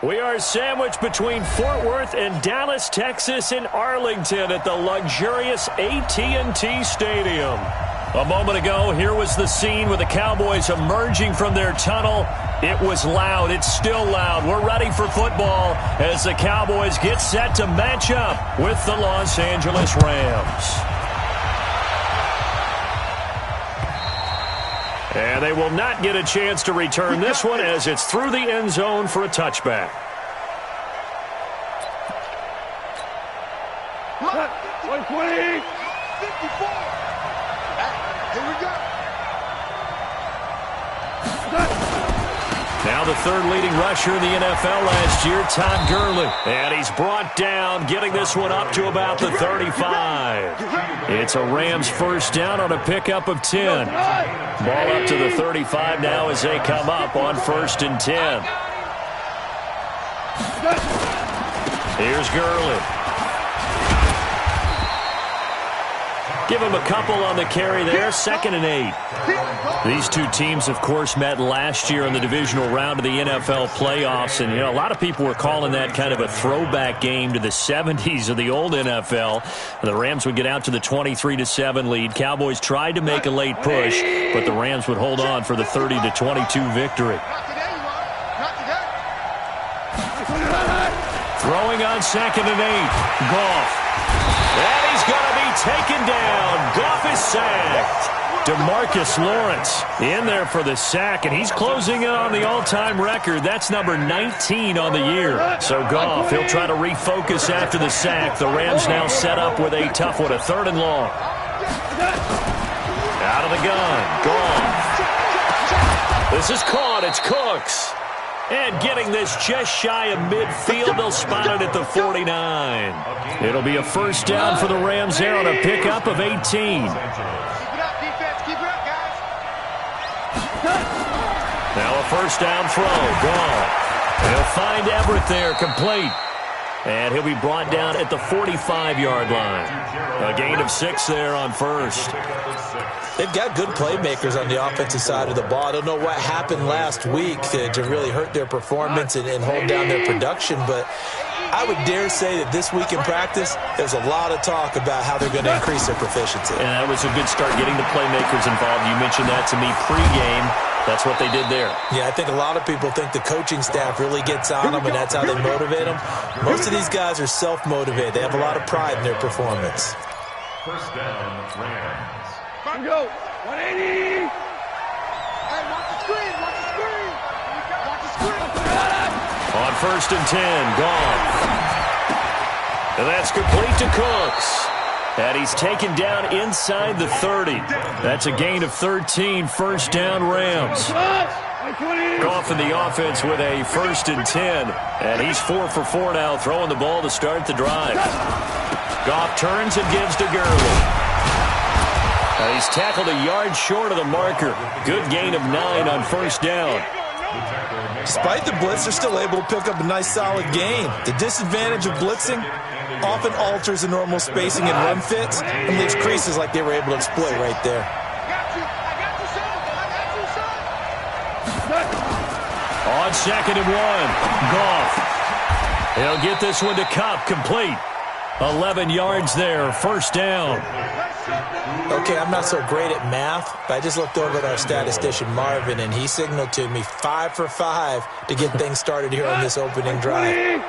We are sandwiched between Fort Worth and Dallas, Texas in Arlington at the luxurious AT&T Stadium. A moment ago, here was the scene with the Cowboys emerging from their tunnel. It was loud. It's still loud. We're ready for football as the Cowboys get set to match up with the Los Angeles Rams. And they will not get a chance to return this one as it's through the end zone for a touchback. Look, 120, 54. Here we go. Now the third leading rusher in the NFL last year, Todd Gurley. And he's brought down, getting this one up to about the 35. It's a Rams first down on a pickup of 10. Ball up to the 35 now as they come up on 1st and 10. Here's Gurley. Give him a couple on the carry there, 2nd and 8. These two teams, of course, met last year in the divisional round of the NFL playoffs. And, a lot of people were calling that kind of a throwback game to the 70s of the old NFL. The Rams would get out to the 23-7 lead. Cowboys tried to make a late push, but the Rams would hold on for the 30-22 victory. Throwing on 2nd and 8. Goff. And he's going to be taken down. Goff is sacked. DeMarcus Lawrence in there for the sack, and he's closing in on the all-time record. That's number 19 on the year. So Goff, he'll try to refocus after the sack. The Rams now set up with a tough one, a 3rd and long. Out of the gun, Goff. This is caught. It's Cooks. And getting this just shy of midfield, they'll spot it at the 49. It'll be a first down for the Rams there on a pickup of 18. Keep it up, defense. Keep it up, guys. Now a first down throw. Gone. He'll find Everett there, complete. And he'll be brought down at the 45-yard line. A gain of 6 there on 1st. They've got good playmakers on the offensive side of the ball. I don't know what happened last week to really hurt their performance and hold down their production, but I would dare say that this week in practice, there's a lot of talk about how they're going to increase their proficiency. And that was a good start, getting the playmakers involved. You mentioned that to me pregame. That's what they did there. Yeah, I think a lot of people think the coaching staff really gets on them, and that's how they motivate them. Most of these guys are self-motivated. They have a lot of pride in their performance. First down, Rams. Come on, go. 180. Hey, watch the screen. Watch the screen. Watch the screen. On 1st and 10, Goff. And that's complete to Cooks. And he's taken down inside the 30. That's a gain of 13, first down Rams. Goff in the offense with a 1st and 10. And he's 4 for 4 now, throwing the ball to start the drive. Goff turns and gives to Gurley. And he's tackled a yard short of the marker. Good gain of 9 on 1st down. Despite the blitz, they're still able to pick up a nice solid gain. The disadvantage of blitzing often alters the normal spacing and run fits and leaves creases like they were able to exploit right there. On 2nd and 1, Goff. He'll get this one to Kupp, complete. 11 yards there, first down. Okay, I'm not so great at math, but I just looked over at our statistician, Marvin, and he signaled to me 5 for 5 to get things started here on this opening drive.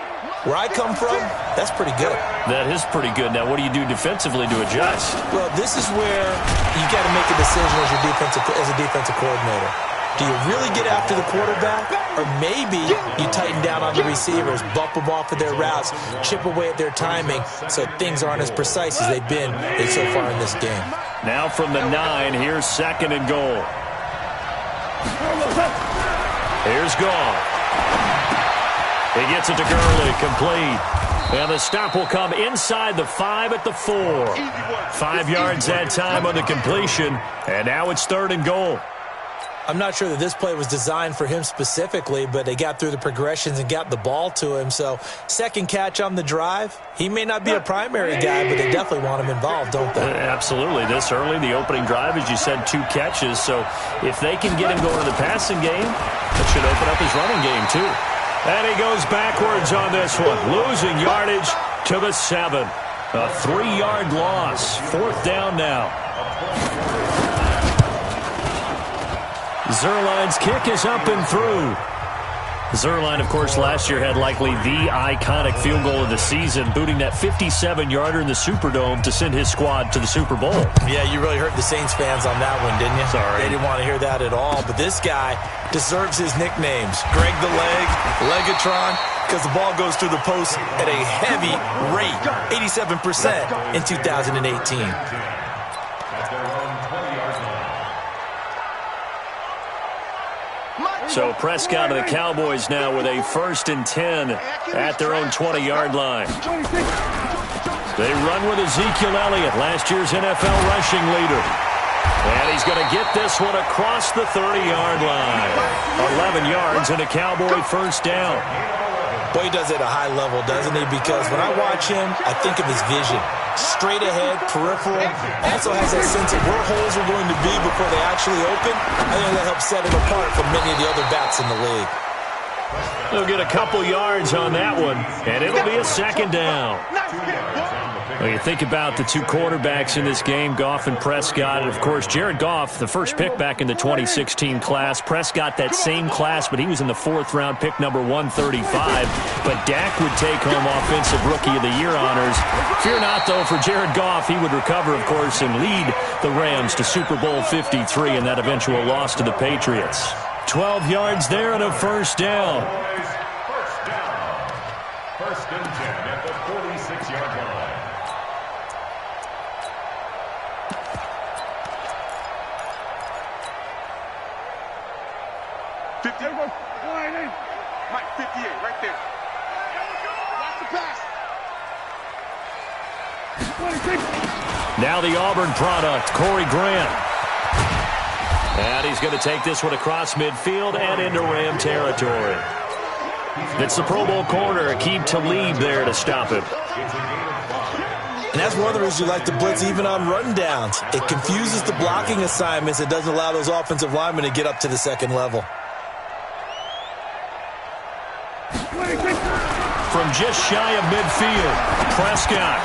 Where I come from, that's pretty good. That is pretty good. Now, what do you do defensively to adjust? Well, this is where you got to make a decision as a defensive coordinator. Do you really get after the quarterback, or maybe you tighten down on the receivers, bump them off of their routes, chip away at their timing so things aren't as precise as they've been so far in this game? Now from the 9, here's 2nd and goal. Here's Goff. He gets it to Gurley, complete. And the stop will come inside the 5 at the 4. 5 yards that time on the completion, and now it's 3rd and goal. I'm not sure that this play was designed for him specifically, but they got through the progressions and got the ball to him. So, second catch on the drive. He may not be a primary guy, but they definitely want him involved, don't they? Absolutely. This early, the opening drive, as you said, 2 catches. So, if they can get him going in the passing game, that should open up his running game, too. And he goes backwards on this one, losing yardage to the 7. A 3-yard loss. 4th down now. Zerline's kick is up and through. Zerline, of course, last year had likely the iconic field goal of the season, booting that 57-yarder in the Superdome to send his squad to the Super Bowl. Yeah, you really hurt the Saints fans on that one, didn't you? Sorry. They didn't want to hear that at all. But this guy deserves his nicknames. Greg the Leg, Legatron, because the ball goes through the post at a heavy rate, 87% in 2018. So Prescott and the Cowboys now with a 1st and 10 at their own 20-yard line. They run with Ezekiel Elliott, last year's NFL rushing leader. And he's going to get this one across the 30-yard line. 11 yards and a Cowboy 1st down. Boy, he does it at a high level, doesn't he? Because when I watch him, I think of his vision. Straight ahead, peripheral. Also has that sense of where holes are going to be before they actually open. I think that helps set him apart from many of the other backs in the league. He'll get a couple yards on that one, and it'll be a 2nd down. Well, you think about the two quarterbacks in this game, Goff and Prescott. And, of course, Jared Goff, the first pick back in the 2016 class. Prescott, that same class, but he was in the 4th round, pick number 135. But Dak would take home Offensive Rookie of the Year honors. Fear not, though, for Jared Goff. He would recover, of course, and lead the Rams to Super Bowl 53 in that eventual loss to the Patriots. 12 yards there and a 1st down. First and 10 at the 46-yard line. Mike, 58, right there. Watch the pass. Now the Auburn product, Corey Grant. And he's going to take this one across midfield and into Ram territory. It's the Pro Bowl corner, Aqib Talib there to stop him. And that's one of the reasons you like to blitz even on run downs. It confuses the blocking assignments. It doesn't allow those offensive linemen to get up to the 2nd level. From just shy of midfield, Prescott.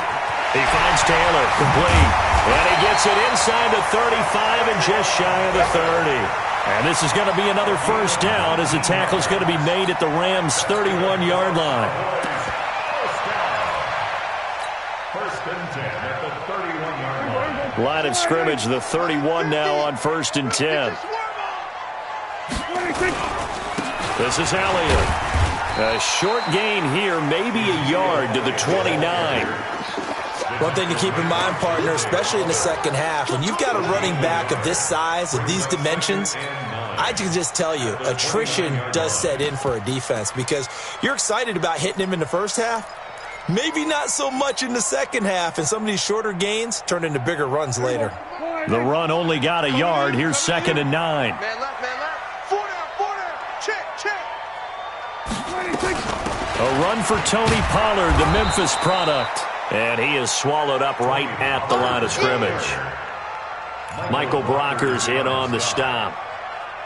He finds Taylor, complete. And he gets it inside the 35 and just shy of the 30. And this is going to be another 1st down as the tackle is going to be made at the Rams' 31-yard line. First and 10 at the 31-yard line. Line of scrimmage, the 31 now on 1st and 10. This is Elliott. A short gain here, maybe a yard to the 29. One thing to keep in mind, partner, especially in the 2nd half, when you've got a running back of this size and these dimensions, I can just tell you, attrition does set in for a defense because you're excited about hitting him in the 1st half. Maybe not so much in the 2nd half, and some of these shorter gains turn into bigger runs later. The run only got a yard. Here's 2nd and 9. Man left, man left. 4 down. Check. A run for Tony Pollard, the Memphis product. And he is swallowed up right at the line of scrimmage. Michael Brocker's in on the stop.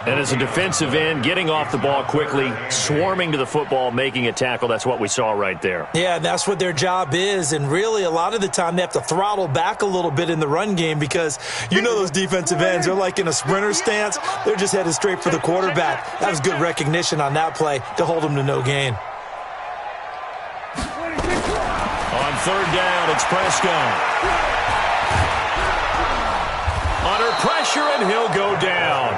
And as a defensive end, getting off the ball quickly, swarming to the football, making a tackle, that's what we saw right there. Yeah, that's what their job is. And really, a lot of the time, they have to throttle back a little bit in the run game because you know those defensive ends, they're like in a sprinter stance. They're just headed straight for the quarterback. That was good recognition on that play to hold him to no gain. On 3rd down, it's Prescott. Under pressure, and he'll go down.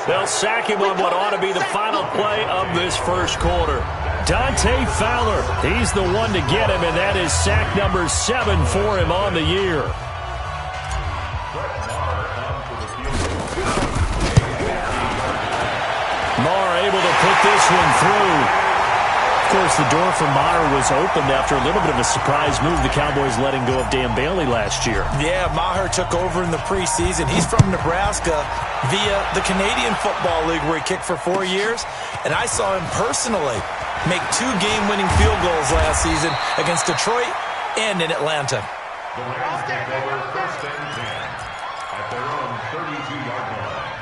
They'll sack him on what ought to be the final play of this 1st quarter. Dante Fowler, he's the one to get him, and that is sack number 7 for him on the year. Maher able to put this one through. Of course, the door for Maher was opened after a little bit of a surprise move. The Cowboys letting go of Dan Bailey last year. Yeah, Maher took over in the preseason. He's from Nebraska via the Canadian Football League where he kicked for 4 years. And I saw him personally make 2 game-winning field goals last season against Detroit and in Atlanta. The Rams take over 1st and 10 at their own 32-yard line.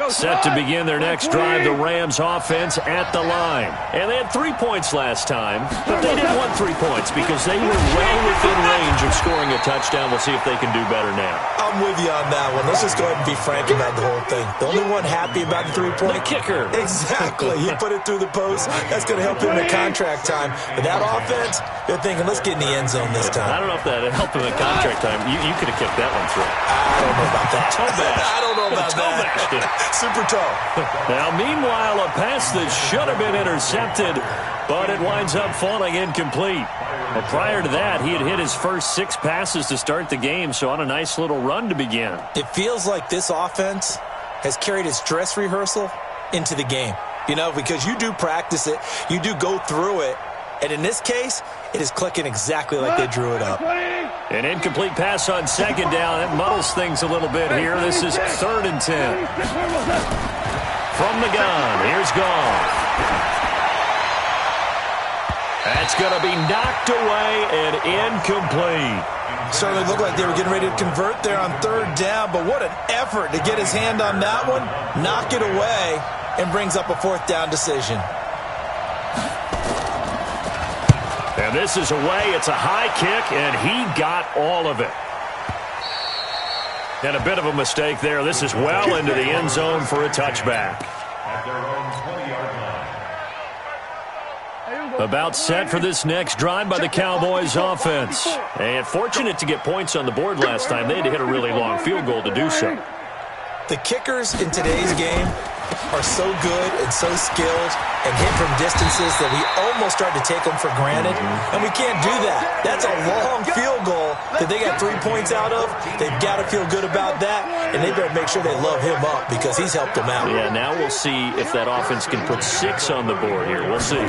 Set to begin their next drive, the Rams offense at the line. And they had 3 points last time, but they didn't want 3 points because they were well within range of scoring a touchdown. We'll see if they can do better now. I'm with you on that one. Let's just go ahead and be frank about the whole thing. The only one happy about the 3-point. The kicker. Exactly. He put it through the post. That's going to help him in contract time. But that offense, they're thinking, let's get in the end zone this time. I don't know if that helped him in contract time. You could have kicked that one through. I don't know about that. Toe bash. I don't know about toe that. Bashed it. Super toe. Now, meanwhile, a pass that should have been intercepted, but it winds up falling incomplete. Well, prior to that, he had hit his first 6 passes to start the game, so on a nice little run to begin. It feels like this offense has carried its dress rehearsal into the game. You know, because you do practice it, you do go through it, and in this case, it is clicking exactly like they drew it up. An incomplete pass on second down. It muddles things a little bit here. This is 3rd and 10. From the gun, here's Goff. That's going to be knocked away and incomplete. Certainly looked like they were getting ready to convert there on 3rd down, but what an effort to get his hand on that one, knock it away, and brings up a 4th down decision. And this is away. It's a high kick, and he got all of it. And a bit of a mistake there. This is well into the end zone for a touchback. At their own 20-yard line. About set for this next drive by the Cowboys offense. And fortunate to get points on the board last time. They had to hit a really long field goal to do so. The kickers in today's game are so good and so skilled and hit from distances that we almost start to take them for granted, and we can't do that. That's a long field goal that they got 3 points out of. They've got to feel good about that, and they better make sure they love him up because he's helped them out. Yeah, now we'll see if that offense can put 6 on the board here. We'll see.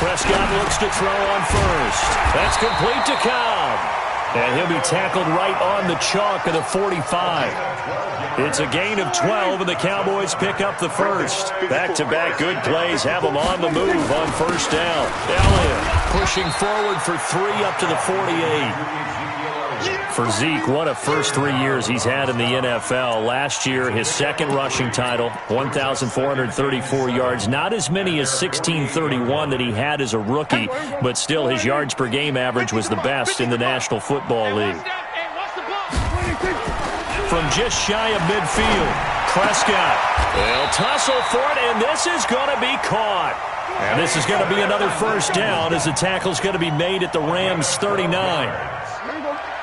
Prescott looks to throw on first. That's complete to Cobb. And he'll be tackled right on the chalk of the 45. It's a gain of 12, and the Cowboys pick up the first. Back-to-back good plays have them on the move on 1st down. Elliott pushing forward for 3 up to the 48. For Zeke, what a first 3 years he's had in the NFL. Last year, his 2nd rushing title, 1,434 yards. Not as many as 1,631 that he had as a rookie, but still his yards per game average was the best in the National Football League. From just shy of midfield, Prescott. They'll tussle for it, and this is going to be caught. And this is going to be another 1st down as the tackle's going to be made at the Rams' 39.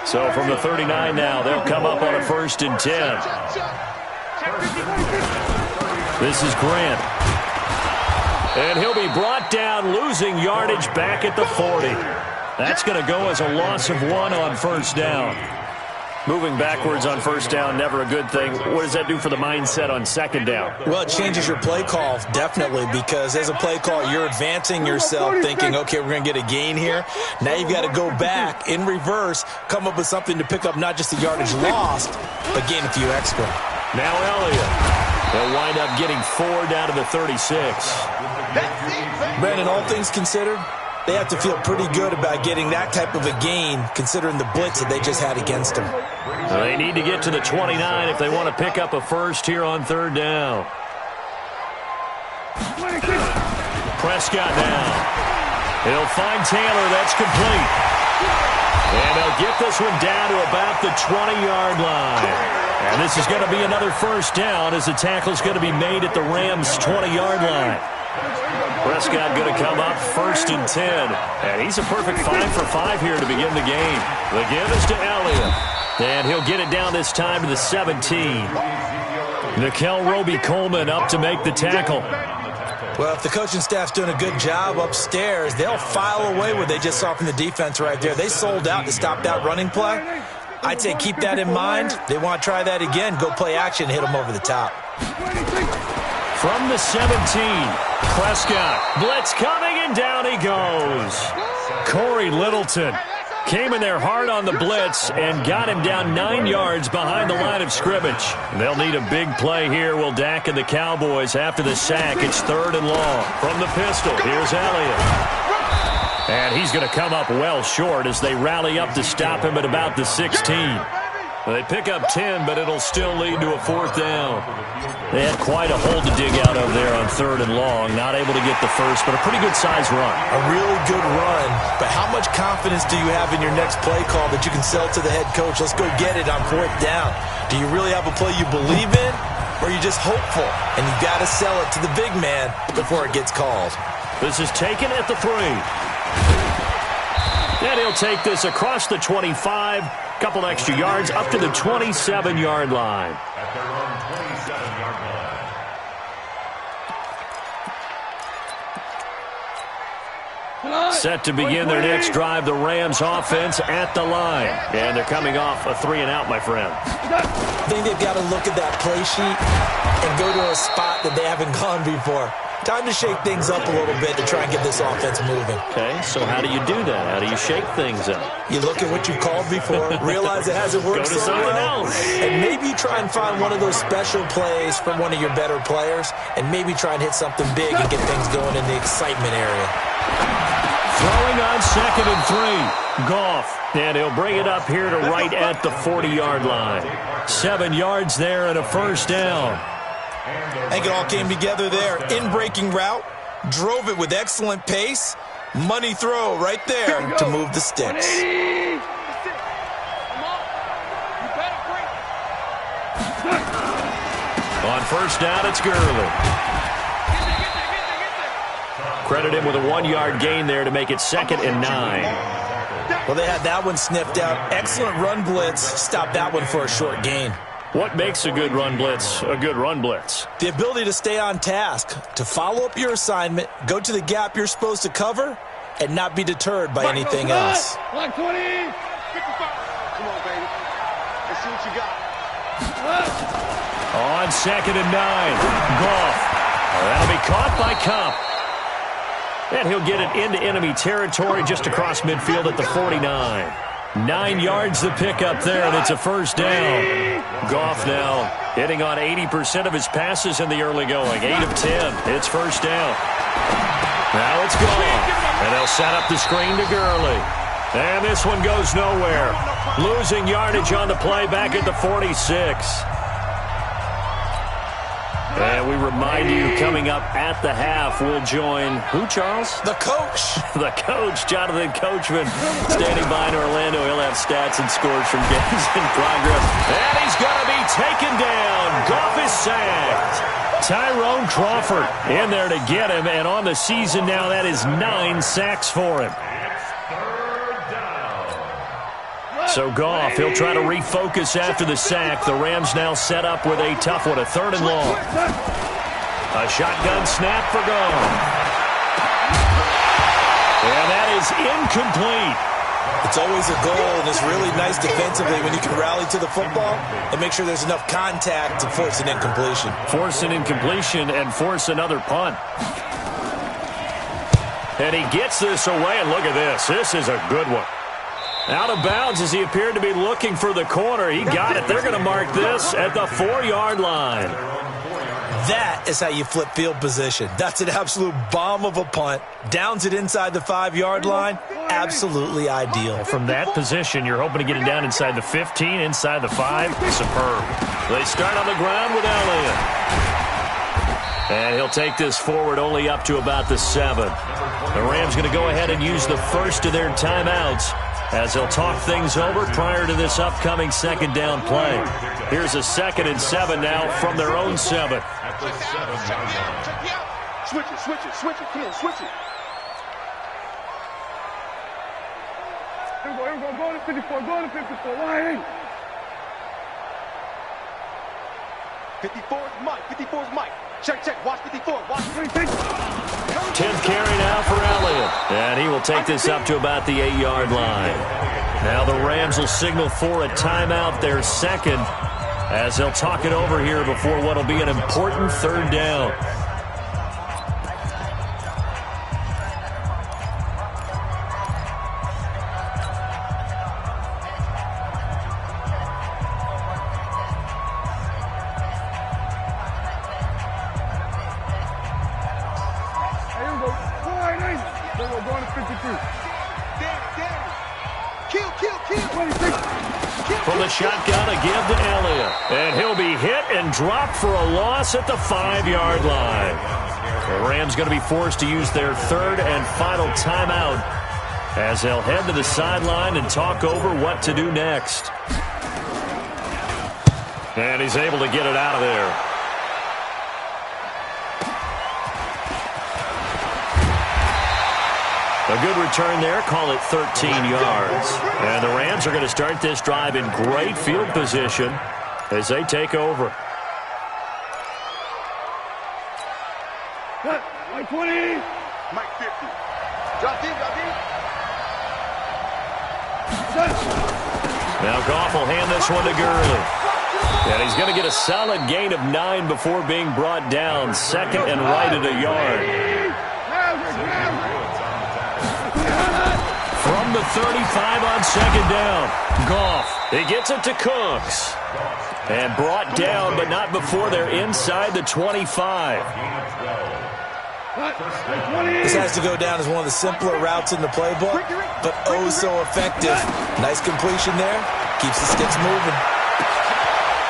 So from the 39 now, they'll come up on a 1st and 10. This is Grant. And he'll be brought down, losing yardage back at the 40. That's going to go as a loss of 1 on 1st down. Moving backwards on 1st down, never a good thing. What does that do for the mindset on 2nd down? Well, it changes your play call, definitely, because as a play call, you're advancing yourself thinking, okay, we're going to get a gain here. Now you've got to go back in reverse, come up with something to pick up not just the yardage lost, but gain a few extra. Now Elliott. They'll wind up getting 4 down to the 36. Brandon, all things considered, they have to feel pretty good about getting that type of a gain considering the blitz that they just had against them. They need to get to the 29 if they want to pick up a first here on 3rd down. Prescott now. He'll find Taylor. That's complete. And they'll get this one down to about the 20-yard line. And this is going to be another 1st down as the tackle's going to be made at the Rams' 20-yard line. Prescott going to come up 1st and 10. And he's a perfect 5 for 5 here to begin the game. The give is to Elliott. And he'll get it down this time to the 17. Nickel Roby-Coleman up to make the tackle. Well, if the coaching staff's doing a good job upstairs, they'll file away what they just saw from the defense right there. They sold out to stop that running play. I'd say keep that in mind. They want to try that again. Go play action, hit them over the top. From the 17, Prescott. Blitz coming, and down he goes. Corey Littleton came in there hard on the blitz and got him down 9 yards behind the line of scrimmage. They'll need a big play here, will Dak and the Cowboys after the sack. It's 3rd and long. From the pistol, here's Elliott. And he's going to come up well short as they rally up to stop him at about the 16. They pick up 10, but it'll still lead to a 4th down. They had quite a hole to dig out of there on 3rd and long. Not able to get the first, but a pretty good-sized run. A really good run, but how much confidence do you have in your next play call that you can sell to the head coach? Let's go get it on 4th down. Do you really have a play you believe in, or are you just hopeful? And you got to sell it to the big man before it gets called. This is taken at the 3. And he'll take this across the 25. Couple extra yards up to the 27-yard line. At their own 27-yard line. Set to begin their next drive, the Rams offense at the line. And they're coming off a 3-and-out, my friend. I think they've got to look at that play sheet and go to a spot that they haven't gone before. Time to shake things up a little bit to try and get this offense moving. Okay, so how do you do that? How do you shake things up? You look at what you've called before, realize it hasn't worked so well, and maybe you try and find one of those special plays from one of your better players, and maybe try and hit something big and get things going in the excitement area. Throwing on 2nd and 3. Goff, and he'll bring it up here to right at the 40-yard line. 7 yards there and a 1st down. I think it all came together there. In-breaking route, drove it with excellent pace. Money throw right there to move the sticks. On 1st down, it's Gurley. Credit him with a 1-yard gain there to make it 2nd and 9. Well, they had that one sniffed out. Excellent run blitz. Stopped that one for a short gain. What makes a good run blitz a good run blitz? The ability to stay on task, to follow up your assignment, go to the gap you're supposed to cover, and not be deterred by anything else. Line 20. 55. Come on, baby. Let's see what you got. On 2nd and 9. Goff. That'll be caught by Cup. And he'll get it into enemy territory just across midfield at the 49. 9 yards to pick up there, and it's a 1st down. Goff now hitting on 80% of his passes in the early going. 8 of 10. It's 1st down. Now it's gone. And they'll set up the screen to Gurley. And this one goes nowhere. Losing yardage on the play back at the 46. And we remind you, coming up at the half, we'll join who, Charles? The coach. The coach, Jonathan Coachman, standing by in Orlando. He'll have stats and scores from games in progress. And he's going to be taken down. Goff is sacked. Tyrone Crawford in there to get him. And on the season now, that is 9 sacks for him. So Goff, he'll try to refocus after the sack. The Rams now set up with a tough one, a 3rd and long. A shotgun snap for Goff. And that is incomplete. It's always a goal, and it's really nice defensively when you can rally to the football and make sure there's enough contact to force an incompletion. Force an incompletion and force another punt. And he gets this away, and look at this. This is a good one. Out of bounds as he appeared to be looking for the corner. He got it. They're going to mark this at the 4-yard line. That is how you flip field position. That's an absolute bomb of a punt. Downs it inside the 5-yard line. Absolutely ideal. From that position, you're hoping to get it down inside the 15, inside the 5. Superb. They start on the ground with Elliott. And he'll take this forward only up to about the 7. The Rams going to go ahead and use the first of their timeouts as they'll talk things over prior to this upcoming 2nd down play. Here's a 2nd and 7 now from their own 7. Switch it, switch it, switch it. Come on, switch it. Here we go, go to 54, go to 54. Line 54 is Mike, 54 is Mike. Check, watch 54, watch 56. 10th carry now for Elliott. And he will take this up to about the 8-yard line. Now the Rams will signal for a timeout, their 2nd, as they'll talk it over here before what will be an important 3rd down. from the shotgun, a give to Elliott. And he'll be hit and dropped for a loss at the 5-yard line. The Rams going to be forced to use their third and final timeout as they'll head to the sideline and talk over what to do next. And he's able to get it out of there. A good return there, call it 13 yards. And the Rams are going to start this drive in great field position as they take over. Cut. 120. Mike 50. Drop deep, drop deep. Now Goff will hand this one to Gurley. And he's going to get a solid gain of 9 before being brought down. Second and right at a yard. From the 35 on second down. Goff, he gets it to Cooks. And brought down, but not before they're inside the 25. This has to go down as one of the simpler routes in the playbook, but oh so effective. Nice completion there. Keeps the sticks moving.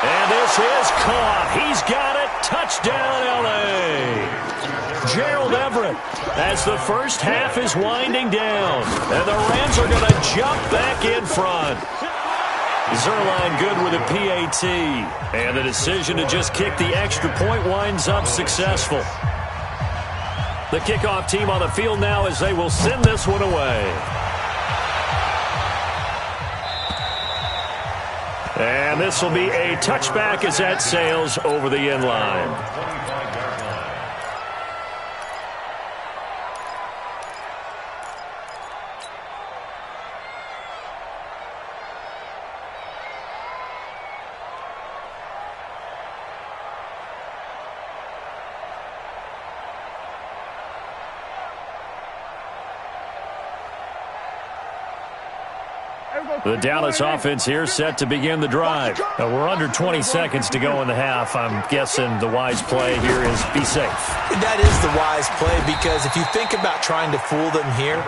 And this is caught. He's got it. Touchdown, L.A. Gerald Everett as the first half is winding down. And the Rams are going to jump back in front. Zerline good with a PAT. And the decision to just kick the extra point winds up successful. The kickoff team on the field now as they will send this one away. And this will be a touchback as that sails over the end line. The Dallas offense here set to begin the drive. We're under 20 seconds to go in the half. I'm guessing the wise play here is be safe. That is the wise play because if you think about trying to fool them here,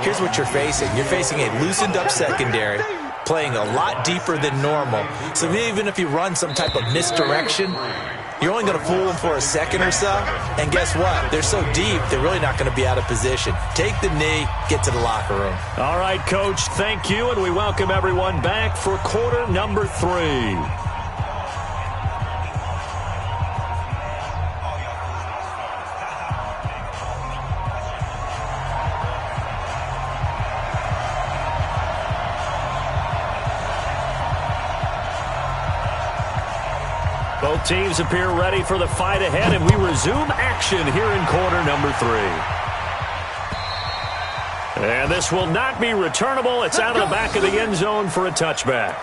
here's what you're facing. You're facing a loosened up secondary, playing a lot deeper than normal. So even if you run some type of misdirection, you're only going to fool them for a second or so. And guess what? They're so deep, they're really not going to be out of position. Take the knee, get to the locker room. All right, Coach, thank you, and we welcome everyone back for quarter number 3. Both teams appear ready for the fight ahead, and we resume action here in quarter number 3. And this will not be returnable. It's out of the back of the end zone for a touchback.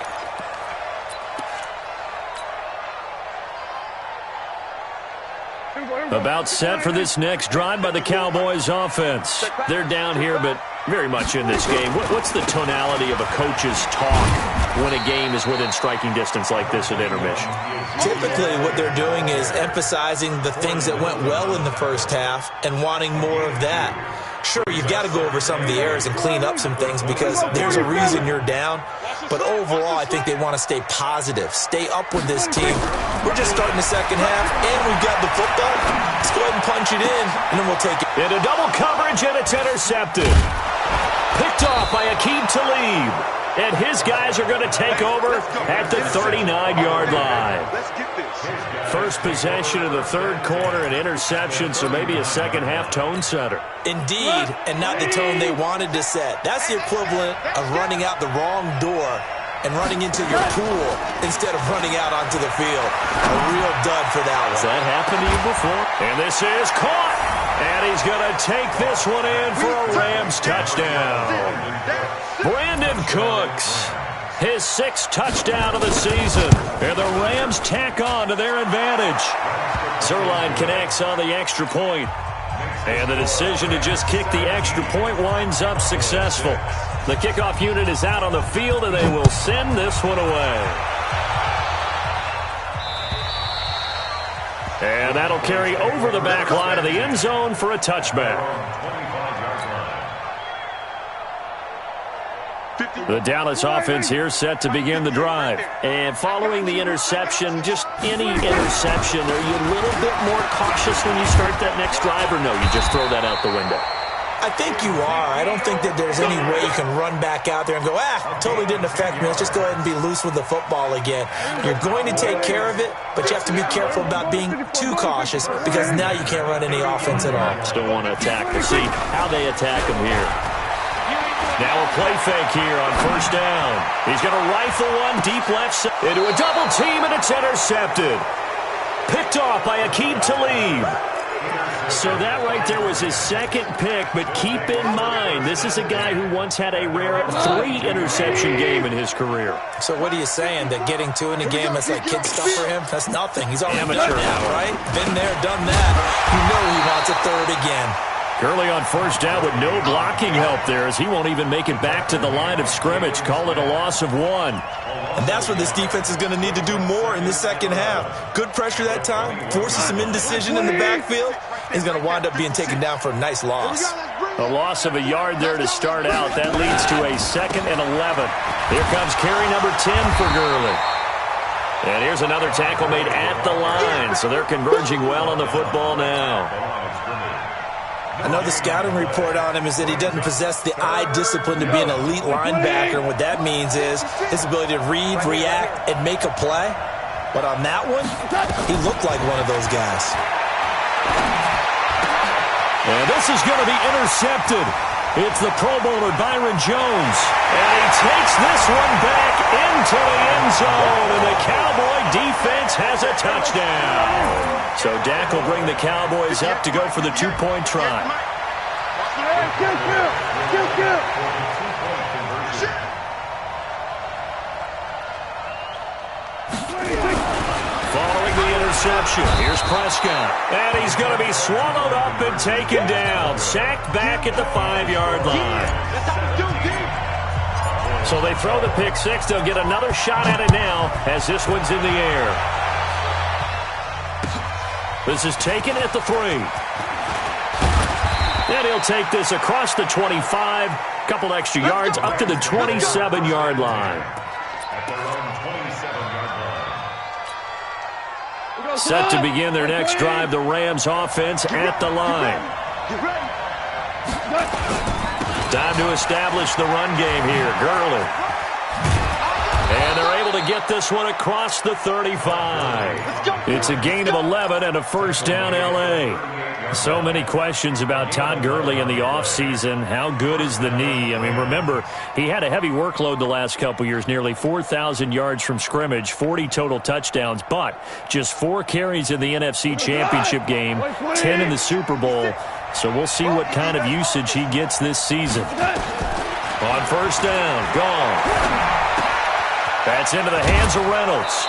About set for this next drive by the Cowboys offense. They're down here, but very much in this game. What's the tonality of a coach's talk when a game is within striking distance like this at intermission? Typically, what they're doing is emphasizing the things that went well in the first half and wanting more of that. Sure, you've got to go over some of the errors and clean up some things because there's a reason you're down. But overall, I think they want to stay positive, stay up with this team. We're just starting the second half, and we've got the football. Let's go ahead and punch it in, and then we'll take it. Into double coverage, and it's intercepted. Picked off by Aqib Talib. And his guys are going to take over at the 39-yard line. First possession of the third quarter, an interception, so maybe a second-half tone setter. Indeed, and not the tone they wanted to set. That's the equivalent of running out the wrong door and running into your pool instead of running out onto the field. A real dud for that one. Has that happened to you before? And this is caught. And he's going to take this one in for a Rams touchdown. Brandon Cooks, his 6th touchdown of the season. And the Rams tack on to their advantage. Zerline connects on the extra point. And the decision to just kick the extra point winds up successful. The kickoff unit is out on the field, and they will send this one away. And that'll carry over the back line of the end zone for a touchback. The Dallas offense here set to begin the drive. And following the interception, just any interception, are you a little bit more cautious when you start that next drive, or no, you just throw that out the window? I think you are. I don't think that there's any way you can run back out there and go, totally didn't affect me. Let's just go ahead and be loose with the football again. You're going to take care of it, but you have to be careful about being too cautious because now you can't run any offense at all. Still want to attack. We'll see how they attack him here. Now a play fake here on first down. He's going to rifle one deep left side into a double team, and it's intercepted. Picked off by Aqib Talib. So that right there was his second pick, but keep in mind, this is a guy who once had a rare 3-interception game in his career. So what are you saying, that getting 2 in a game is like kid stuff for him? That's nothing. He's already amateur done that, right? Been there, done that. You know he wants a third again. Gurley on first down with no blocking help there as he won't even make it back to the line of scrimmage. Call it a loss of 1. And that's what this defense is going to need to do more in the second half. Good pressure that time, forces some indecision in the backfield. He's going to wind up being taken down for a nice loss. A loss of a yard there to start out. That leads to a 2nd and 11. Here comes carry number 10 for Gurley. And here's another tackle made at the line. So they're converging well on the football now. Another scouting report on him is that he doesn't possess the eye discipline to be an elite linebacker. And what that means is his ability to read, react, and make a play. But on that one, he looked like one of those guys. And this is going to be intercepted. It's the Pro Bowler Byron Jones. And he takes this one back into the end zone. And the Cowboy defense has a touchdown. So Dak will bring the Cowboys up to go for the 2-point try. Following the interception, here's Prescott. And he's going to be swallowed up and taken down. Sacked back at the 5-yard line. So they throw the pick six. They'll get another shot at it now as this one's in the air. This is taken at the 3. And he'll take this across the 25. Couple extra yards up to the 27-yard line. Set to begin their next drive, the Rams offense at the line. Time to establish the run game here. Gurley. And they're able to get this one across the 35. It's a gain of 11 and a first down, L.A. So many questions about Todd Gurley in the offseason. How good is the knee? I mean, remember, he had a heavy workload the last couple years, nearly 4,000 yards from scrimmage, 40 total touchdowns, but just 4 carries in the NFC Championship game, 10 in the Super Bowl. So we'll see what kind of usage he gets this season. On first down, gone. That's into the hands of Reynolds.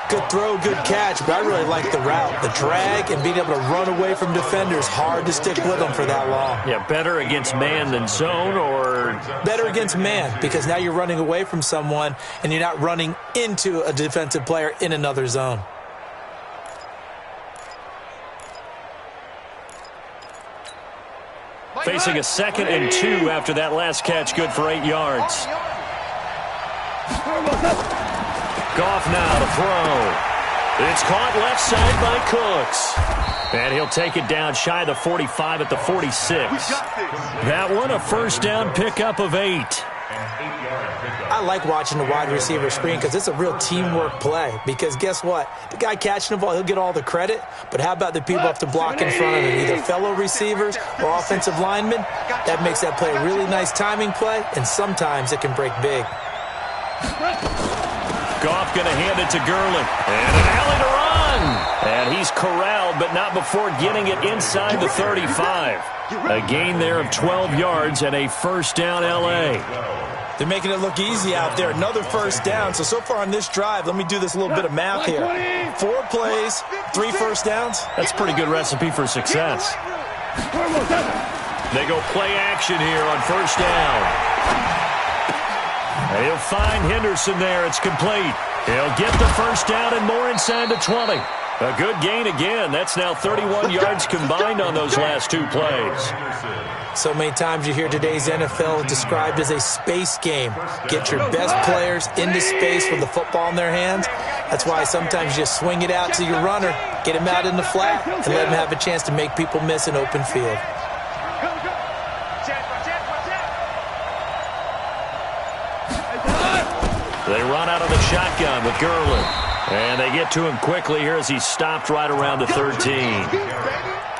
Good throw, good catch, but I really like the route. The drag and being able to run away from defenders, hard to stick with them for that long. Yeah, better against man than zone, or? Better against man, because now you're running away from someone and you're not running into a defensive player in another zone. Facing a 2nd and 2 after that last catch, good for 8 yards. Goff now to throw. It's caught left side by Cooks. And he'll take it down shy of the 45 at the 46. That one a first down pickup of 8. I like watching the wide receiver screen because it's a real teamwork play. Because guess what? The guy catching the ball, he'll get all the credit. But how about the people up to block in front of him? Either fellow receivers or offensive linemen. That makes that play a really nice timing play. And sometimes it can break big. Goff going to hand it to Gurley. And an alley to run. And he's corralled, but not before getting it inside the 35. A gain there of 12 yards and a first down, L.A. They're making it look easy out there. Another first down. So far on this drive, let me do this little bit of math here. 4 plays, 3 first downs. That's a pretty good recipe for success. They go play action here on first down. And he'll find Henderson there. It's complete. He'll get the first down and more inside the 20. A good gain again. That's now 31 yards combined on those last two plays. So many times you hear today's NFL described as a space game. Get your best players into space with the football in their hands. That's why sometimes you just swing it out to your runner, get him out in the flat, and let him have a chance to make people miss an open field. They run out of the shotgun with Gurley. And they get to him quickly here as he's stopped right around the 13.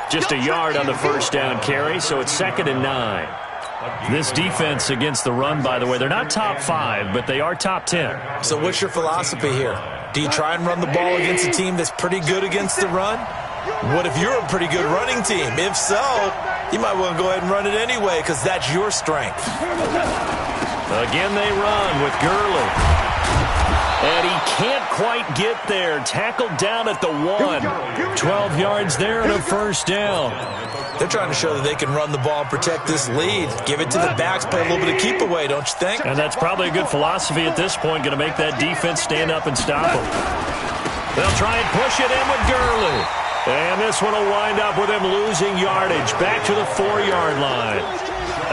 Just a yard on the first down carry, so it's 2nd and 9. This defense against the run, by the way, they're not top 5, but they are top 10. So what's your philosophy here? Do you try and run the ball against a team that's pretty good against the run? What if you're a pretty good running team? If so, you might want to go ahead and run it anyway because that's your strength. Again they run with Gurley. And he can't quite get there. Tackled down at the 1. 12 yards there and a first down. They're trying to show that they can run the ball and protect this lead. Give it to the backs, play a little bit of keep away, don't you think? And that's probably a good philosophy at this point, going to make that defense stand up and stop them. They'll try and push it in with Gurley. And this one will wind up with him losing yardage back to the 4-yard line.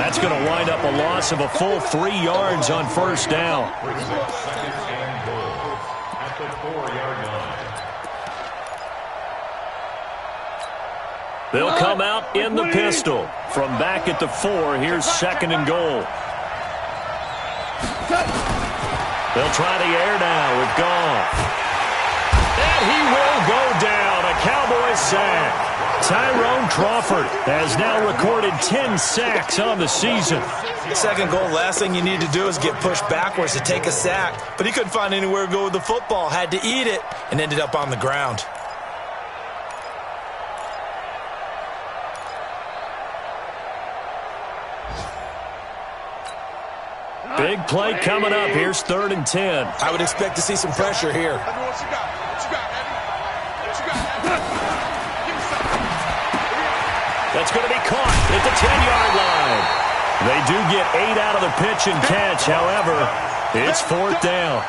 That's going to wind up a loss of a full 3 yards on first down. They'll come out in the pistol. From back at the 4, here's 2nd and goal. They'll try the air now with Goff. And he will go down. A Cowboys sack. Tyrone Crawford has now recorded 10 sacks on the season. Second goal, last thing you need to do is get pushed backwards to take a sack. But he couldn't find anywhere to go with the football. Had to eat it and ended up on the ground. Big play coming up. Here's 3rd and 10. I would expect to see some pressure here. That's going to be caught at the 10-yard line. They do get 8 out of the pitch and catch. However, it's 4th down.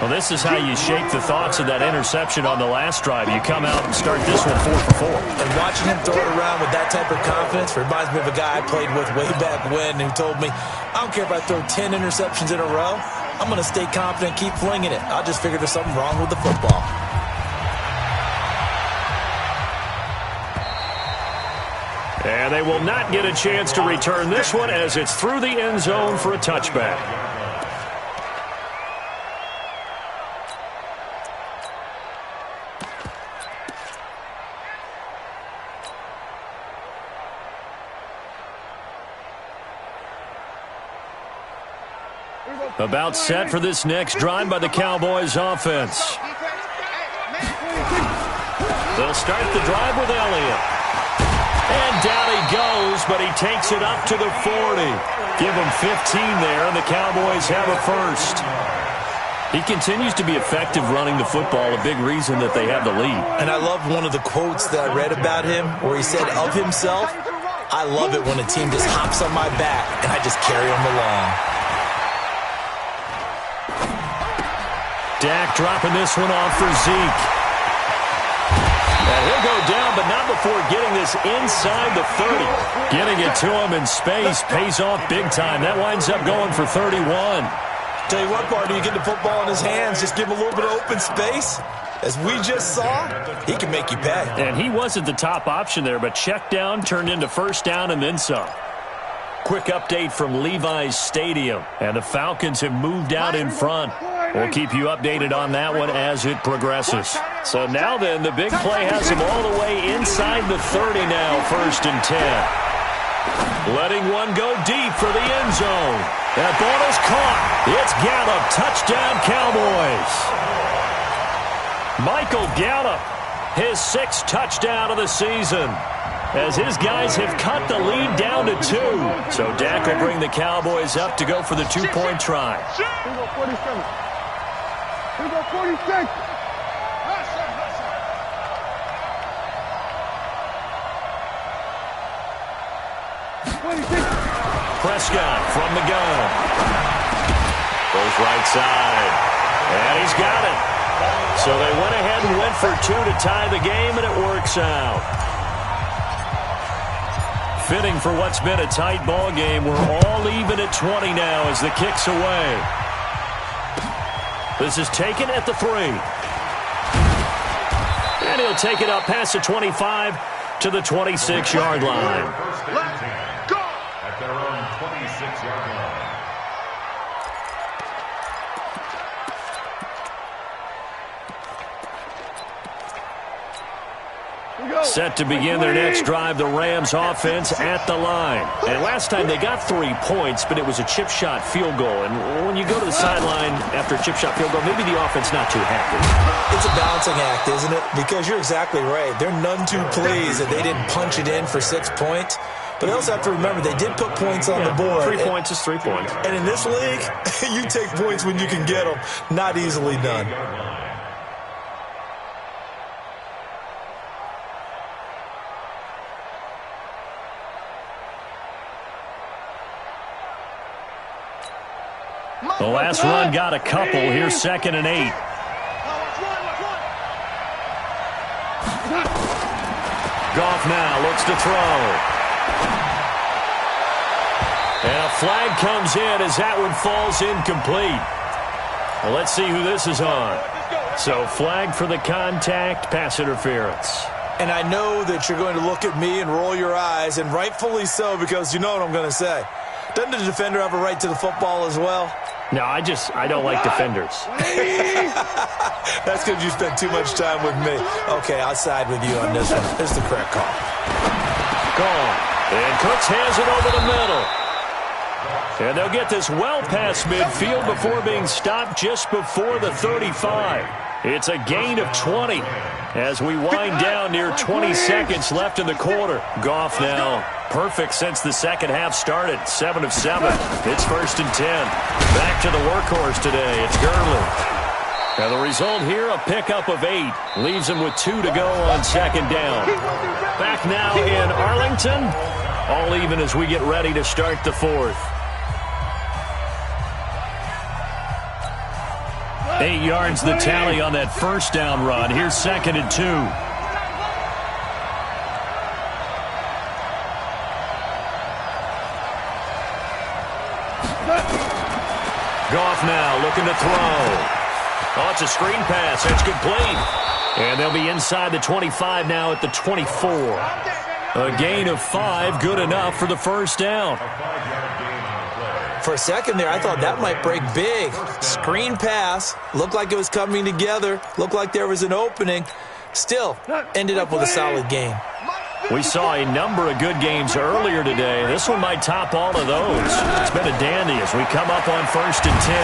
Well, this is how you shake the thoughts of that interception on the last drive. You come out and start this one 4 for 4. And watching him throw it around with that type of confidence reminds me of a guy I played with way back when who told me, I don't care if I throw 10 interceptions in a row. I'm going to stay confident, keep flinging it. I'll just figure there's something wrong with the football. And they will not get a chance to return this one as it's through the end zone for a touchback. About set for this next drive by the Cowboys offense. They'll start the drive with Elliott. And down he goes, but he takes it up to the 40. Give him 15 there, and the Cowboys have a first. He continues to be effective running the football, a big reason that they have the lead. And I love one of the quotes that I read about him where he said of himself, I love it when a team just hops on my back and I just carry them along. Dak dropping this one off for Zeke. And he'll go down, but not before getting this inside the 30. Getting it to him in space pays off big time. That winds up going for 31. Tell you what, partner, you get the football in his hands, just give him a little bit of open space. As we just saw, he can make you pay. And he wasn't the top option there, but check down turned into first down and then some. Quick update from Levi's Stadium, and the Falcons have moved out in front. We'll keep you updated on that one as it progresses. So now then, the big play has him all the way inside the 30 now, 1st and 10. Letting one go deep for the end zone. That ball is caught. It's Gallup. Touchdown, Cowboys. Michael Gallup, his 6th touchdown of the season, as his guys have cut the lead down to 2. So Dak will bring the Cowboys up to go for the 2-point try. Here we go, 47. Here we go, 46. Prescott from the gun. Goes right side. And he's got it. So they went ahead and went for two to tie the game, and it works out. Fitting for what's been a tight ball game. We're all even at 20 now as the kick's away. This is taken at the 3. And he'll take it up past the 25 to the 26-yard line. Let's go! At their own 26-yard line. Set to begin their next drive, the Rams offense at the line. And last time they got 3 points, but it was a chip shot field goal. And when you go to the sideline after a chip shot field goal, maybe the offense not too happy. It's a balancing act, isn't it? Because you're exactly right. They're none too pleased that they didn't punch it in for 6 points. But they also have to remember they did put points on the board. 3 points is 3 points. And in this league, you take points when you can get them. Not easily done. The last run got a couple. Here's 2nd and 8. Goff now looks to throw. And a flag comes in as that one falls incomplete. Well, let's see who this is on. So flag for the contact, pass interference. And I know that you're going to look at me and roll your eyes, and rightfully so, because you know what I'm going to say. Doesn't the defender have a right to the football as well? No, I don't like defenders. That's because you spent too much time with me. Okay, I'll side with you on this one. This is the correct call. Gone. And Cooks has it over the middle. And they'll get this well past midfield before being stopped just before the 35. It's a gain of 20 as we wind down near 20 seconds left in the quarter. Goff now perfect since the second half started. 7 of 7. It's 1st and 10. Back to the workhorse today. It's Gurley. Now the result here, a pickup of 8. Leaves him with 2 to go on 2nd down. Back now in Arlington. All even as we get ready to start the 4th. 8 yards the tally on that 1st down run. Here's 2nd and 2. Goff now looking to throw. Oh, it's a screen pass. That's complete. And they'll be inside the 25 now at the 24. A gain of 5, good enough for the 1st down. For a second there, I thought that might break big. Screen pass. Looked like it was coming together. Looked like there was an opening. Still, ended up with a solid game. We saw a number of good games earlier today. This one might top all of those. It's been a dandy as we come up on 1st and 10.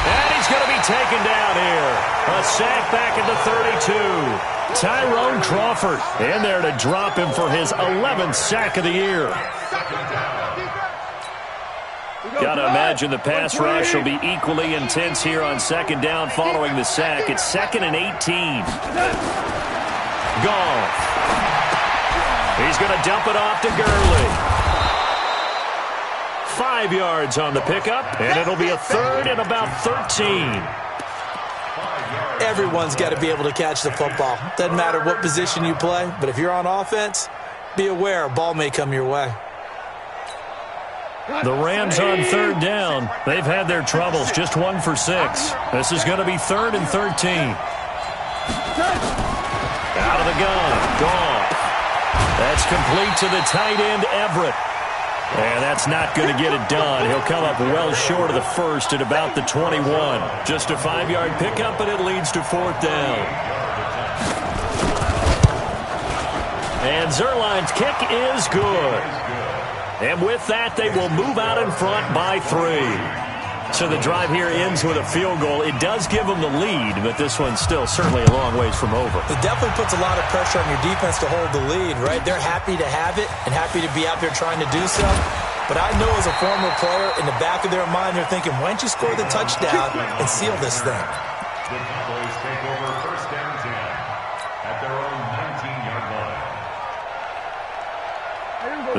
And he's going to be taken down here. A sack back at the 32. Tyrone Crawford in there to drop him for his 11th sack of the year. Got to imagine the pass rush will be equally intense here on 2nd down following the sack. It's 2nd and 18. Goff. He's going to dump it off to Gurley. 5 yards on the pickup, and it'll be a 3rd and about 13. Everyone's got to be able to catch the football. Doesn't matter what position you play, but if you're on offense, be aware a ball may come your way. The Rams on 3rd down. They've had their troubles, just 1 for 6. This is going to be 3rd and 13. Out of the gun, Goff. That's complete to the tight end, Everett. And that's not going to get it done. He'll come up well short of the 1st at about the 21. Just a 5-yard pickup, and it leads to 4th down. And Zerline's kick is good. And with that, they will move out in front by 3. So the drive here ends with a field goal. It does give them the lead, but this one's still certainly a long ways from over. It definitely puts a lot of pressure on your defense to hold the lead, right? They're happy to have it and happy to be out there trying to do so. But I know as a former player, in the back of their mind, they're thinking, why don't you score the touchdown and seal this thing? The Cowboys take over 1st and 10 at their own 19-yard line.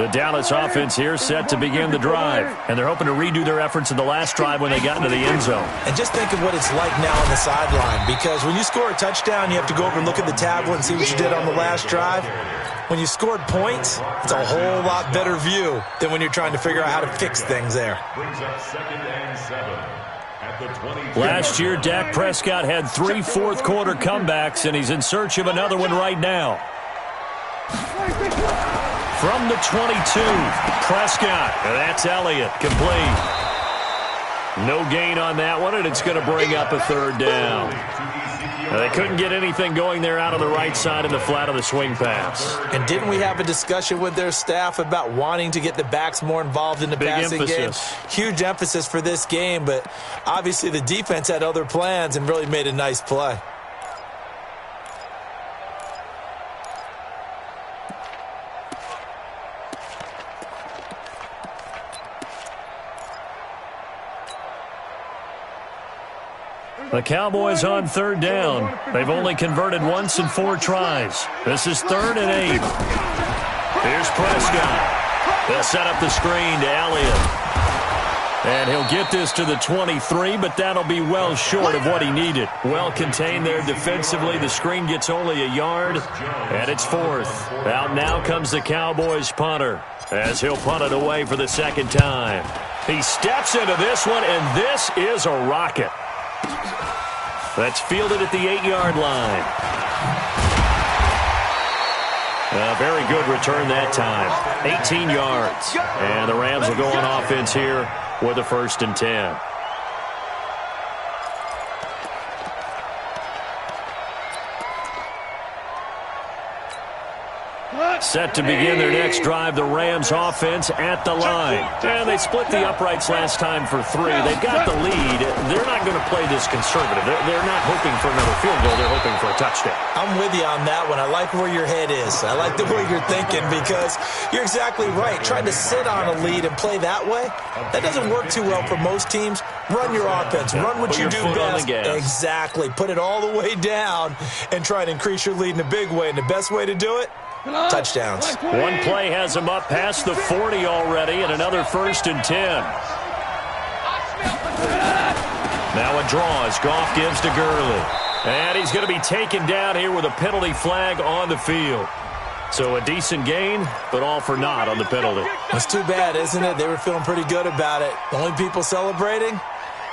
The Dallas offense here set to begin the drive. And they're hoping to redo their efforts in the last drive when they got into the end zone. And just think of what it's like now on the sideline. Because when you score a touchdown, you have to go over and look at the tablet and see what you did on the last drive. When you scored points, it's a whole lot better view than when you're trying to figure out how to fix things there. Brings up 2nd and 7 at the 20. Last year, Dak Prescott had 3 fourth-quarter comebacks, and he's in search of another one right now. From the 22, Prescott. That's Elliott, complete. No gain on that one, and it's going to bring up a 3rd down. They couldn't get anything going there out on the right side in the flat of the swing pass. And didn't we have a discussion with their staff about wanting to get the backs more involved in the passing game? Huge emphasis for this game, but obviously the defense had other plans and really made a nice play. The Cowboys on 3rd down. They've only converted once in 4 tries. This is 3rd and 8. Here's Prescott. They'll set up the screen to Elliott. And he'll get this to the 23, but that'll be well short of what he needed. Well contained there defensively. The screen gets only a yard, and it's 4th. Out now comes the Cowboys punter, as he'll punt it away for the 2nd time. He steps into this one, and this is a rocket. That's fielded at the 8-yard line. A very good return that time. 18 yards. And the Rams will go on offense here with a 1st and 10. Set to begin their next drive, the Rams offense at the line. And they split the uprights last time for 3. They've got the lead. They're not going to play this conservative. They're not hoping for another field goal. They're hoping for a touchdown. I'm with you on that one. I like where your head is. I like the way you're thinking because you're exactly right. Trying to sit on a lead and play that way, that doesn't work too well for most teams. Run your offense. Run what you do best. Exactly. Put it all the way down and try to increase your lead in a big way. And the best way to do it? Touchdowns. One play has him up past the 40 already, and another 1st and 10. Now a draw as Goff gives to Gurley. And he's going to be taken down here with a penalty flag on the field. So a decent gain, but all for naught on the penalty. It's too bad, isn't it? They were feeling pretty good about it. The only people celebrating?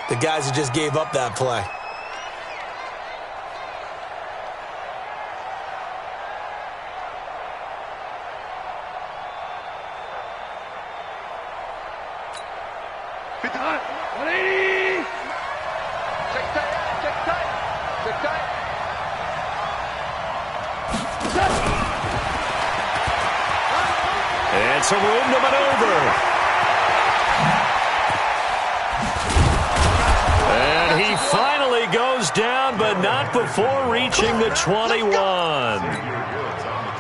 The guys who just gave up that play. And some room to maneuver. And he finally goes down, but not before reaching the 21.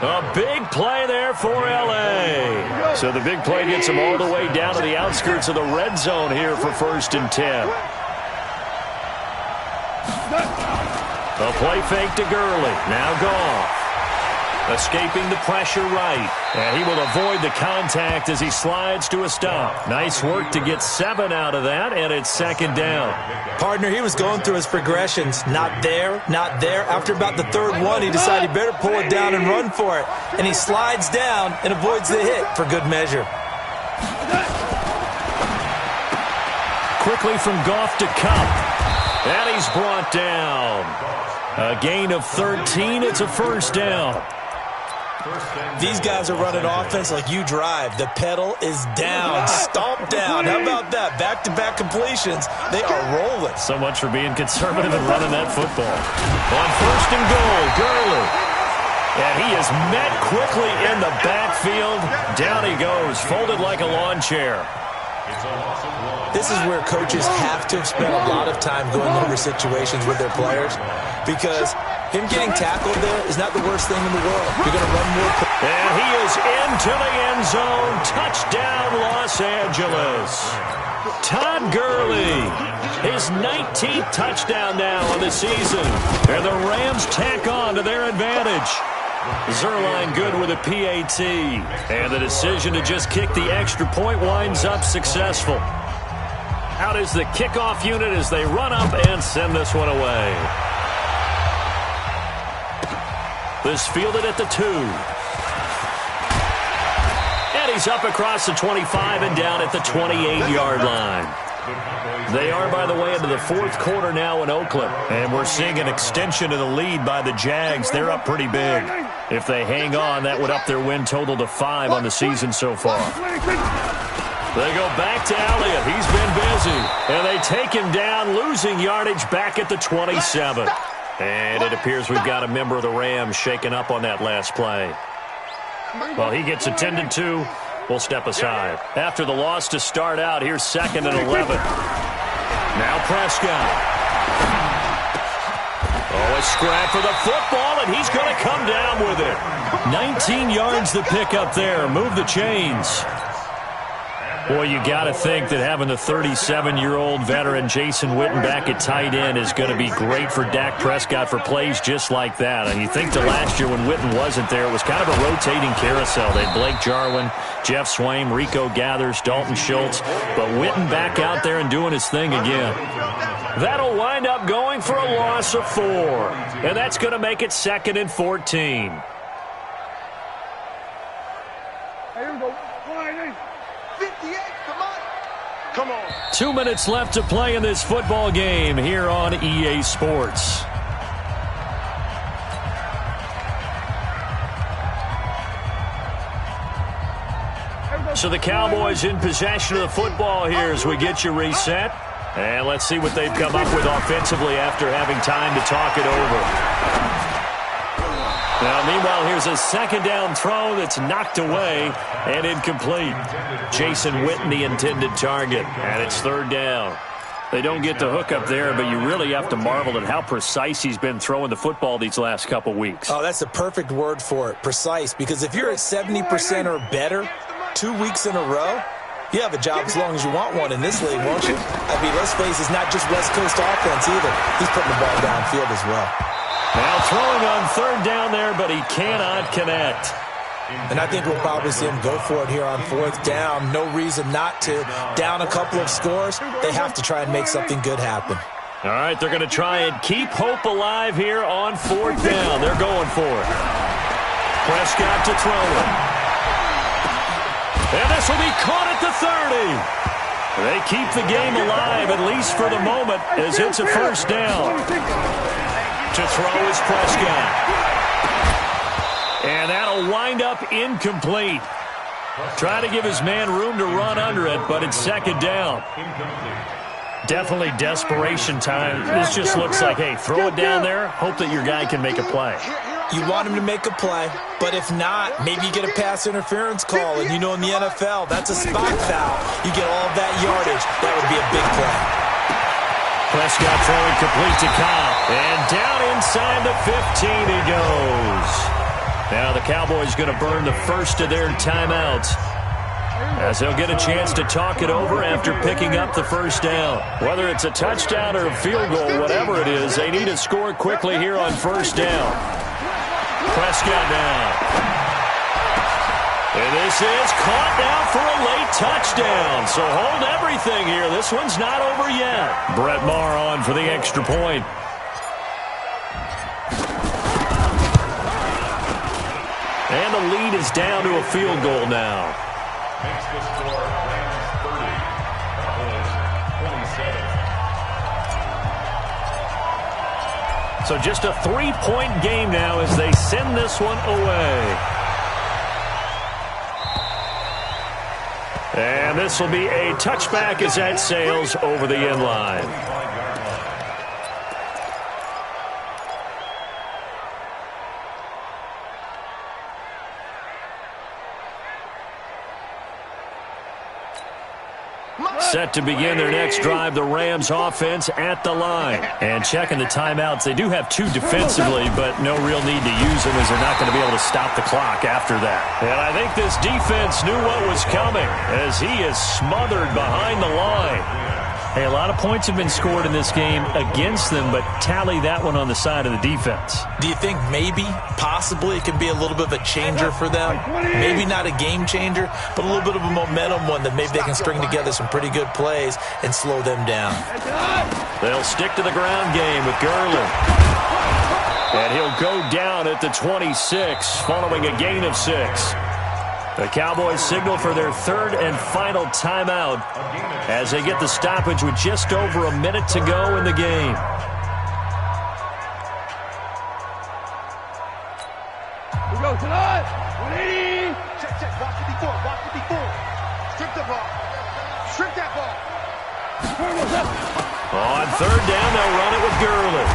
A big play there for L.A. So the big play gets him all the way down to the outskirts of the red zone here for 1st and 10. A play fake to Gurley. Now Goff. Escaping the pressure right. And he will avoid the contact as he slides to a stop. Nice work to get 7 out of that, and it's 2nd down. Partner, he was going through his progressions. Not there, not there. After about the 3rd one, he decided he better pull it down and run for it. And he slides down and avoids the hit for good measure. Quickly from Goff to Kupp. And he's brought down. A gain of 13. It's a 1st down. These guys are running offense like you drive. The pedal is down, stomped down. How about that? Back-to-back completions. They are rolling. So much for being conservative and running that football. On 1st and goal, Gurley. And he is met quickly in the backfield. Down he goes, folded like a lawn chair. This is where coaches have to spend a lot of time going over situations with their players because him getting tackled there is not the worst thing in the world. You're going to run more. And he is into the end zone. Touchdown, Los Angeles. Todd Gurley, his 19th touchdown now of the season. And the Rams tack on to their advantage. Zerline good with a PAT. And the decision to just kick the extra point winds up successful. Out is the kickoff unit as they run up and send this one away. This fielded at the 2. And he's up across the 25 and down at the 28-yard line. They are, by the way, into the fourth quarter now in Oakland. And we're seeing an extension of the lead by the Jags. They're up pretty big. If they hang on, that would up their win total to 5 on the season so far. They go back to Elliott. He's been busy. And they take him down, losing yardage back at the 27. And it appears we've got a member of the Rams shaken up on that last play. Well, he gets attended to. We'll step aside. After the loss to start out, here's 2nd and 11. Now Prescott. Oh, a scrap for the football, and he's going to come down with it. 19 yards to pick up there. Move the chains. Boy, you got to think that having the 37-year-old veteran Jason Witten back at tight end is going to be great for Dak Prescott for plays just like that. And you think to last year when Witten wasn't there, it was kind of a rotating carousel. They had Blake Jarwin, Jeff Swaim, Rico Gathers, Dalton Schultz. But Witten back out there and doing his thing again. That'll wind up going for a loss of 4. And that's going to make it 2nd and 14. Here we go. 58, come on. 2 minutes left to play in this football game here on EA Sports. So the Cowboys in possession of the football here as we get you reset. And let's see what they've come up with offensively after having time to talk it over. Now, meanwhile, here's a 2nd down throw that's knocked away and incomplete. Jason Witten, the intended target, and it's 3rd down. They don't get the hook up there, but you really have to marvel at how precise he's been throwing the football these last couple weeks. Oh, that's the perfect word for it, precise, because if you're at 70% or better 2 weeks in a row, you have a job as long as you want one in this league, won't you? I mean, let's face it, it's not just West Coast offense either. He's putting the ball downfield as well. Now throwing on 3rd down there, but he cannot connect. And I think we'll probably see him go for it here on 4th down. No reason not to. Down a couple of scores, they have to try and make something good happen. All right, they're going to try and keep hope alive here on 4th down. They're going for it. Prescott to throw it. And this will be caught at the 30. They keep the game alive, at least for the moment, as it's a 1st down. To throw is Prescott. And that'll wind up incomplete. Try to give his man room to run under it, but it's 2nd down. Definitely desperation time. This just looks like, hey, throw it down there, hope that your guy can make a play. You want him to make a play, but if not, maybe you get a pass interference call, and you know in the NFL, that's a spot foul. You get all of that yardage. That would be a big play. Prescott throwing complete to Cobb. And down inside the 15 he goes. Now the Cowboys going to burn the first of their timeouts, as they'll get a chance to talk it over after picking up the 1st down. Whether it's a touchdown or a field goal, whatever it is, they need to score quickly here on 1st down. Prescott now. And this is caught now for a late touchdown. So hold everything here. This one's not over yet. Brett Maher on for the extra point. And the lead is down to a field goal now. Makes the score Rams 30, Cowboys 27. So just a 3-point game now as they send this one away. And this will be a touchback as that sails over the end line. Set to begin their next drive, the Rams offense at the line. And checking the timeouts, they do have 2 defensively, but no real need to use them as they're not going to be able to stop the clock after that. And I think this defense knew what was coming as he is smothered behind the line. Hey, a lot of points have been scored in this game against them, but tally that one on the side of the defense. Do you think maybe, possibly, it can be a little bit of a changer for them? Maybe not a game changer, but a little bit of a momentum one that maybe they can string together some pretty good plays and slow them down. They'll stick to the ground game with Garland. And he'll go down at the 26 following a gain of 6. The Cowboys signal for their third and final timeout as they get the stoppage with just over a minute to go in the game. We go tonight. 180. Check. Watch it before. Strip the ball. Strip that ball. On third down, they'll run it with Garland.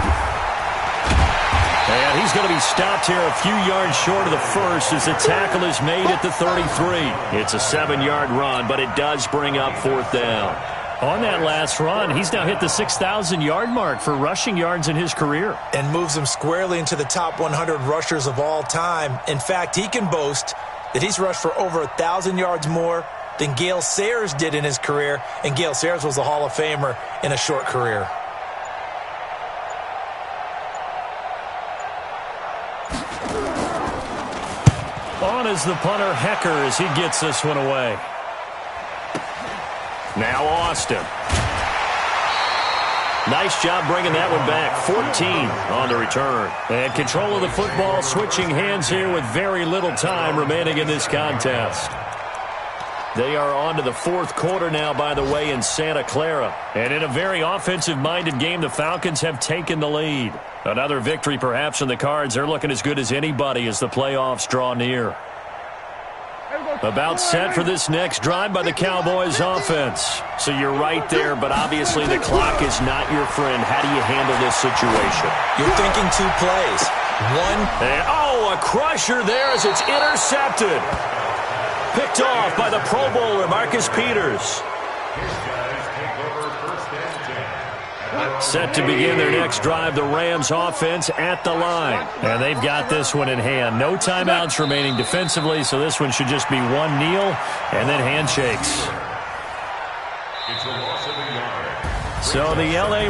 And he's going to be stopped here a few yards short of the first as the tackle is made at the 33. It's a 7-yard run, but it does bring up fourth down. On that last run, he's now hit the 6,000-yard mark for rushing yards in his career. And moves him squarely into the top 100 rushers of all time. In fact, he can boast that he's rushed for over 1,000 yards more than Gale Sayers did in his career. And Gale Sayers was a Hall of Famer in a short career. On is the punter, Hecker, as he gets this one away. Now Austin. Nice job bringing that one back. 14 on the return. And control of the football, switching hands here with very little time remaining in this contest. They are on to the fourth quarter now, by the way, in Santa Clara. And in a very offensive-minded game, the Falcons have taken the lead. Another victory perhaps in the cards. They're looking as good as anybody as the playoffs draw near. About set for this next drive by the Cowboys offense. So you're right there, but obviously the clock is not your friend. How do you handle this situation? You're thinking 2 plays. One. And, a crusher there as it's intercepted. Picked off by the Pro Bowler, Marcus Peters. Set to begin their next drive, the Rams offense at the line. And they've got this one in hand. No timeouts remaining defensively, so this one should just be one kneel and then handshakes. It's a loss of a yard. So the L.A.